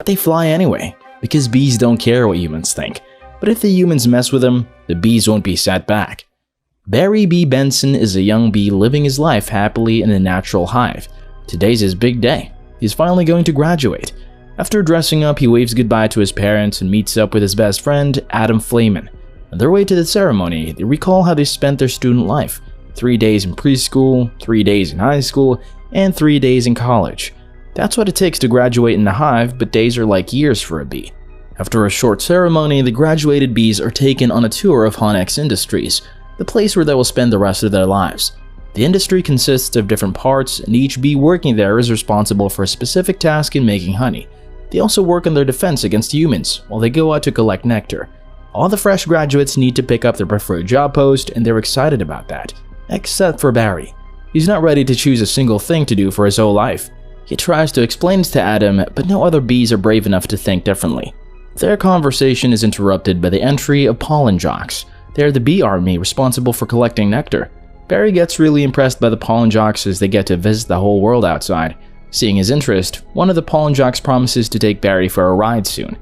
they fly anyway, because bees don't care what humans think. But if the humans mess with them, the bees won't be set back. Barry B. Benson is a young bee living his life happily in a natural hive. Today's his big day. He's finally going to graduate. After dressing up, he waves goodbye to his parents and meets up with his best friend, Adam Flayman. On their way to the ceremony, they recall how they spent their student life. 3 days in preschool, 3 days in high school, and 3 days in college. That's what it takes to graduate in the hive, but days are like years for a bee. After a short ceremony, the graduated bees are taken on a tour of Honex Industries, the place where they will spend the rest of their lives. The industry consists of different parts, and each bee working there is responsible for a specific task in making honey. They also work on their defense against humans, while they go out to collect nectar. All the fresh graduates need to pick up their preferred job post, and they're excited about that. Except for Barry. He's not ready to choose a single thing to do for his whole life. He tries to explain this to Adam, but no other bees are brave enough to think differently. Their conversation is interrupted by the entry of pollen jocks. They're the bee army responsible for collecting nectar. Barry gets really impressed by the pollen jocks as they get to visit the whole world outside. Seeing his interest, one of the pollen jocks promises to take Barry for a ride soon.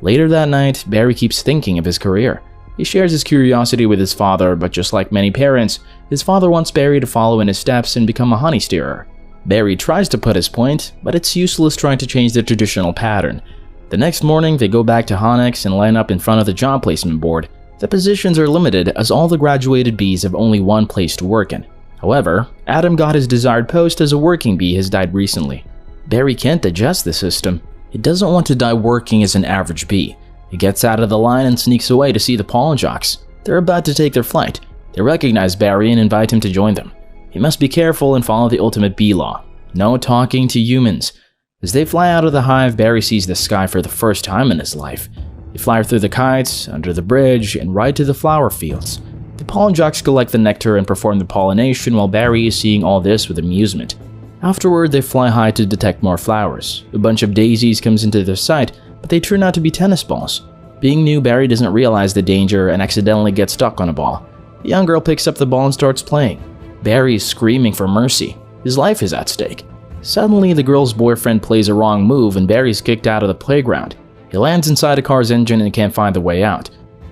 Later that night, Barry keeps thinking of his career. He shares his curiosity with his father, but just like many parents, his father wants Barry to follow in his steps and become a honey steerer. Barry tries to put his point, but it's useless trying to change the traditional pattern. The next morning, they go back to Honex and line up in front of the job placement board. The positions are limited as all the graduated bees have only one place to work in. However, Adam got his desired post as a working bee has died recently. Barry can't digest the system. He doesn't want to die working as an average bee. He gets out of the line and sneaks away to see the pollen jocks. They're about to take their flight. They recognize Barry and invite him to join them. He must be careful and follow the ultimate bee law. No talking to humans. As they fly out of the hive, Barry sees the sky for the first time in his life. They fly through the kites, under the bridge, and right to the flower fields. The pollen jocks collect the nectar and perform the pollination while Barry is seeing all this with amusement. Afterward, they fly high to detect more flowers. A bunch of daisies comes into their sight, but they turn out to be tennis balls. Being new, Barry doesn't realize the danger and accidentally gets stuck on a ball. The young girl picks up the ball and starts playing. Barry is screaming for mercy. His life is at stake. Suddenly, the girl's boyfriend plays a wrong move and Barry's kicked out of the playground. He lands inside a car's engine and can't find the way out.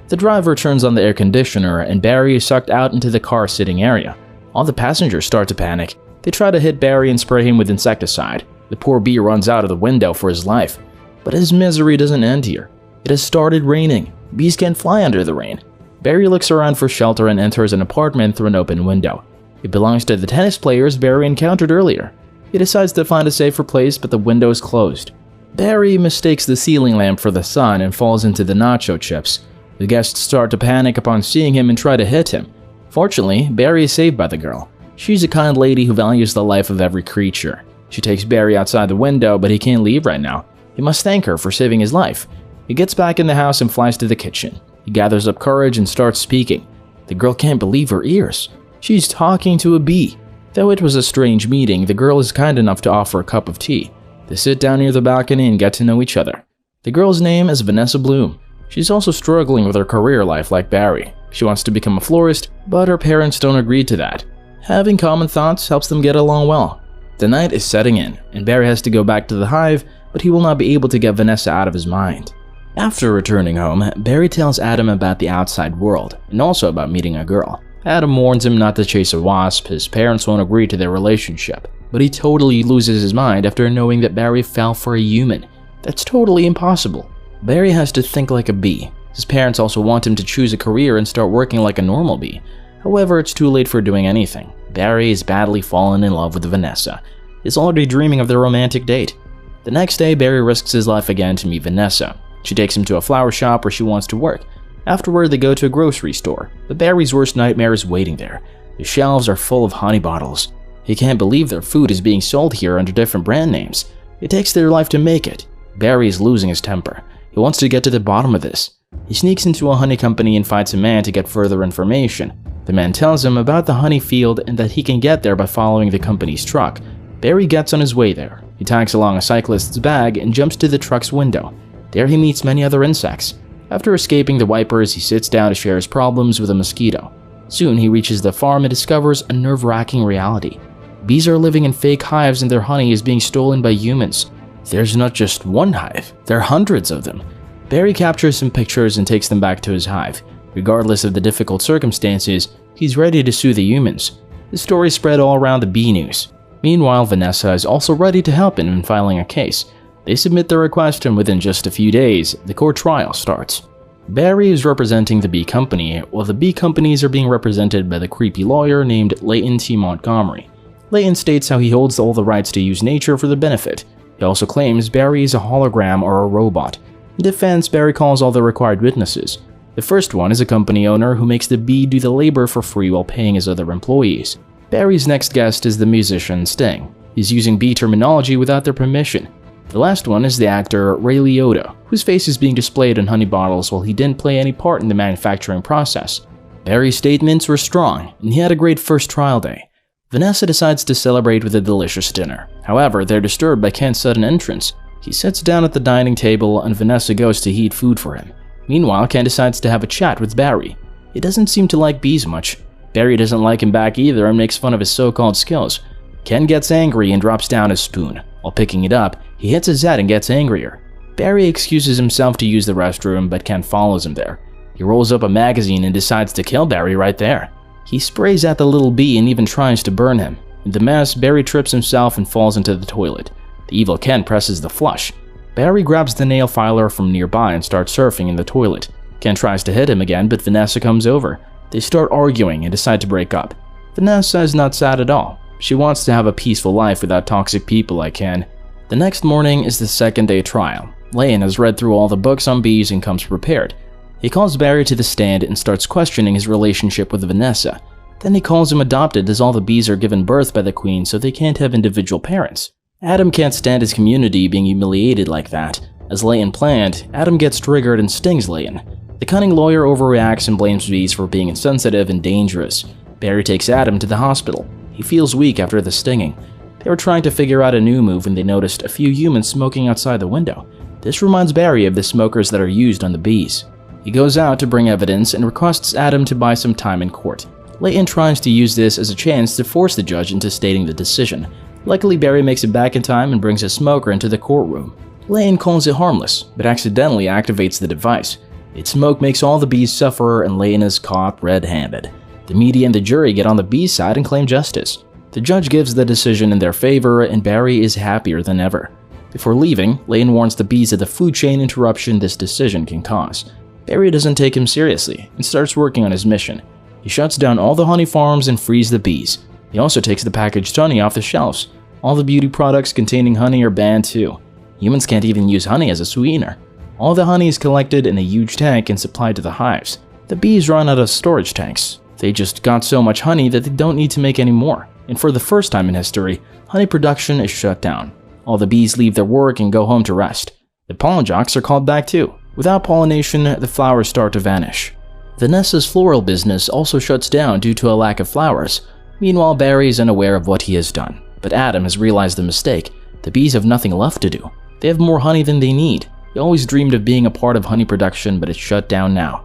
The driver turns on the air conditioner and Barry is sucked out into the car sitting area. All the passengers start to panic. They try to hit Barry and spray him with insecticide. The poor bee runs out of the window for his life. But his misery doesn't end here. It has started raining. Bees can't fly under the rain. Barry looks around for shelter and enters an apartment through an open window. It belongs to the tennis players Barry encountered earlier. He decides to find a safer place, but the window is closed. Barry mistakes the ceiling lamp for the sun and falls into the nacho chips. The guests start to panic upon seeing him and try to hit him. Fortunately, Barry is saved by the girl. She's a kind lady who values the life of every creature. She takes Barry outside the window, but he can't leave right now. He must thank her for saving his life. He gets back in the house and flies to the kitchen. He gathers up courage and starts speaking. The girl can't believe her ears. She's talking to a bee. Though it was a strange meeting, the girl is kind enough to offer a cup of tea. They sit down near the balcony and get to know each other. The girl's name is Vanessa Bloom. She's also struggling with her career life like Barry. She wants to become a florist, but her parents don't agree to that. Having common thoughts helps them get along well. The night is setting in, and Barry has to go back to the hive, but he will not be able to get Vanessa out of his mind. After returning home, Barry tells Adam about the outside world, and also about meeting a girl. Adam warns him not to chase a wasp, his parents won't agree to their relationship. But he totally loses his mind after knowing that Barry fell for a human. That's totally impossible. Barry has to think like a bee. His parents also want him to choose a career and start working like a normal bee. However, it's too late for doing anything. Barry is badly fallen in love with Vanessa. He's already dreaming of their romantic date. The next day, Barry risks his life again to meet Vanessa. She takes him to a flower shop where she wants to work. Afterward, they go to a grocery store, but Barry's worst nightmare is waiting there. The shelves are full of honey bottles. He can't believe their food is being sold here under different brand names. It takes their life to make it. Barry is losing his temper. He wants to get to the bottom of this. He sneaks into a honey company and fights a man to get further information. The man tells him about the honey field and that he can get there by following the company's truck. Barry gets on his way there. He tags along a cyclist's bag and jumps to the truck's window. There he meets many other insects. After escaping the vipers, he sits down to share his problems with a mosquito. Soon he reaches the farm and discovers a nerve-wracking reality. Bees are living in fake hives and their honey is being stolen by humans. There's not just one hive, there are hundreds of them. Barry captures some pictures and takes them back to his hive. Regardless of the difficult circumstances, he's ready to sue the humans. The story spread all around the bee news. Meanwhile, Vanessa is also ready to help him in filing a case. They submit their request, and within just a few days, the court trial starts. Barry is representing the bee company, while the bee companies are being represented by the creepy lawyer named Leighton T. Montgomery. Leighton states how he holds all the rights to use nature for the benefit. He also claims Barry is a hologram or a robot. In defense, Barry calls all the required witnesses. The first one is a company owner who makes the bee do the labor for free while paying his other employees. Barry's next guest is the musician Sting. He's using bee terminology without their permission. The last one is the actor Ray Liotta, whose face is being displayed on honey bottles while he didn't play any part in the manufacturing process. Barry's statements were strong, and he had a great first trial day. Vanessa decides to celebrate with a delicious dinner. However, they're disturbed by Ken's sudden entrance. He sits down at the dining table and Vanessa goes to heat food for him. Meanwhile, Ken decides to have a chat with Barry. He doesn't seem to like bees much. Barry doesn't like him back either and makes fun of his so-called skills. Ken gets angry and drops down his spoon. While picking it up, he hits his head and gets angrier. Barry excuses himself to use the restroom, but Ken follows him there. He rolls up a magazine and decides to kill Barry right there. He sprays at the little bee and even tries to burn him. In the mess, Barry trips himself and falls into the toilet. The evil Ken presses the flush. Barry grabs the nail filer from nearby and starts surfing in the toilet. Ken tries to hit him again, but Vanessa comes over. They start arguing and decide to break up. Vanessa is not sad at all. She wants to have a peaceful life without toxic people like Ken. The next morning is the second day trial. Leighton has read through all the books on bees and comes prepared. He calls Barry to the stand and starts questioning his relationship with Vanessa. Then he calls him adopted as all the bees are given birth by the queen so they can't have individual parents. Adam can't stand his community being humiliated like that. As Leighton planned, Adam gets triggered and stings Leighton. The cunning lawyer overreacts and blames bees for being insensitive and dangerous. Barry takes Adam to the hospital. He feels weak after the stinging. They were trying to figure out a new move when they noticed a few humans smoking outside the window. This reminds Barry of the smokers that are used on the bees. He goes out to bring evidence and requests Adam to buy some time in court. Leighton tries to use this as a chance to force the judge into stating the decision. Luckily, Barry makes it back in time and brings a smoker into the courtroom. Leighton calls it harmless, but accidentally activates the device. Its smoke makes all the bees suffer and Leighton is caught red-handed. The media and the jury get on the bees' side and claim justice. The judge gives the decision in their favor and Barry is happier than ever. Before leaving, Leighton warns the bees of the food chain interruption this decision can cause. Barry doesn't take him seriously and starts working on his mission. He shuts down all the honey farms and frees the bees. He also takes the packaged honey off the shelves. All the beauty products containing honey are banned too. Humans can't even use honey as a sweetener. All the honey is collected in a huge tank and supplied to the hives. The bees run out of storage tanks. They just got so much honey that they don't need to make any more. And for the first time in history, honey production is shut down. All the bees leave their work and go home to rest. The pollen jocks are called back too. Without pollination, the flowers start to vanish. Vanessa's floral business also shuts down due to a lack of flowers. Meanwhile, Barry is unaware of what he has done. But Adam has realized the mistake. The bees have nothing left to do. They have more honey than they need. He always dreamed of being a part of honey production, but it's shut down now.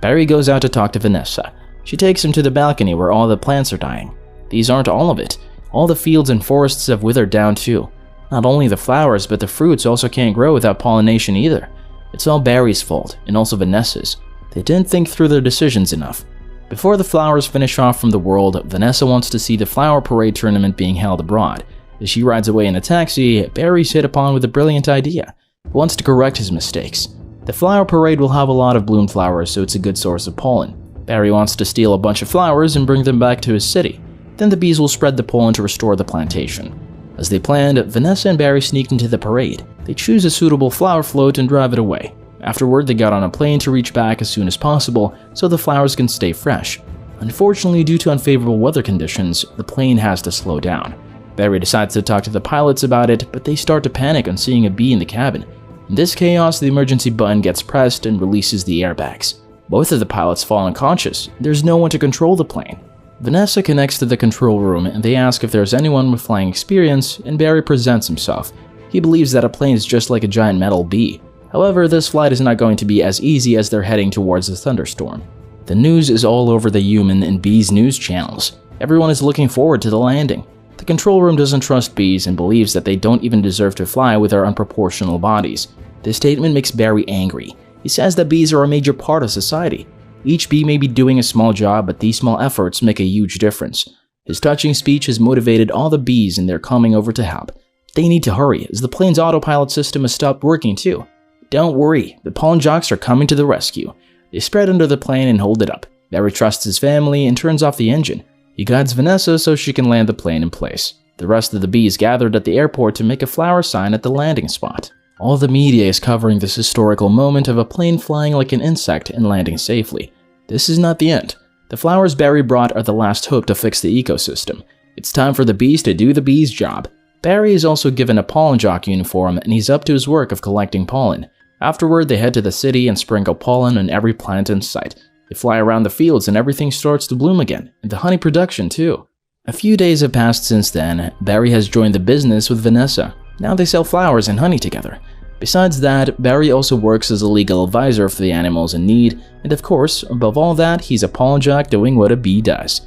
Barry goes out to talk to Vanessa. She takes him to the balcony where all the plants are dying. These aren't all of it. All the fields and forests have withered down too. Not only the flowers, but the fruits also can't grow without pollination either. It's all Barry's fault, and also Vanessa's. They didn't think through their decisions enough. Before the flowers finish off from the world, Vanessa wants to see the flower parade tournament being held abroad. As she rides away in a taxi, Barry's hit upon with a brilliant idea. He wants to correct his mistakes. The flower parade will have a lot of bloomed flowers, so it's a good source of pollen. Barry wants to steal a bunch of flowers and bring them back to his city. Then the bees will spread the pollen to restore the plantation. As they planned, Vanessa and Barry sneaked into the parade. They choose a suitable flower float and drive it away. Afterward, they got on a plane to reach back as soon as possible so the flowers can stay fresh. Unfortunately, due to unfavorable weather conditions, the plane has to slow down. Barry decides to talk to the pilots about it, but they start to panic on seeing a bee in the cabin. In this chaos, the emergency button gets pressed and releases the airbags. Both of the pilots fall unconscious. There's no one to control the plane. Vanessa connects to the control room and they ask if there's anyone with flying experience, and Barry presents himself. He believes that a plane is just like a giant metal bee. However, this flight is not going to be as easy as they're heading towards a thunderstorm. The news is all over the human and bees news channels. Everyone is looking forward to the landing. The control room doesn't trust bees and believes that they don't even deserve to fly with their unproportional bodies. This statement makes Barry angry. He says that bees are a major part of society. Each bee may be doing a small job, but these small efforts make a huge difference. His touching speech has motivated all the bees and they're coming over to help. They need to hurry, as the plane's autopilot system has stopped working too. Don't worry, the pollen jocks are coming to the rescue. They spread under the plane and hold it up. Barry trusts his family and turns off the engine. He guides Vanessa so she can land the plane in place. The rest of the bees gathered at the airport to make a flower sign at the landing spot. All the media is covering this historical moment of a plane flying like an insect and landing safely. This is not the end. The flowers Barry brought are the last hope to fix the ecosystem. It's time for the bees to do the bees' job. Barry is also given a pollen jock uniform and he's up to his work of collecting pollen. Afterward, they head to the city and sprinkle pollen on every plant in sight. They fly around the fields and everything starts to bloom again, and the honey production too. A few days have passed since then. Barry has joined the business with Vanessa. Now they sell flowers and honey together. Besides that, Barry also works as a legal advisor for the animals in need, and of course, above all that, he's a pollen jock doing what a bee does.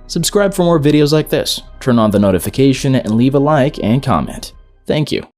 Subscribe for more videos like this, turn on the notification, and leave a like and comment. Thank you.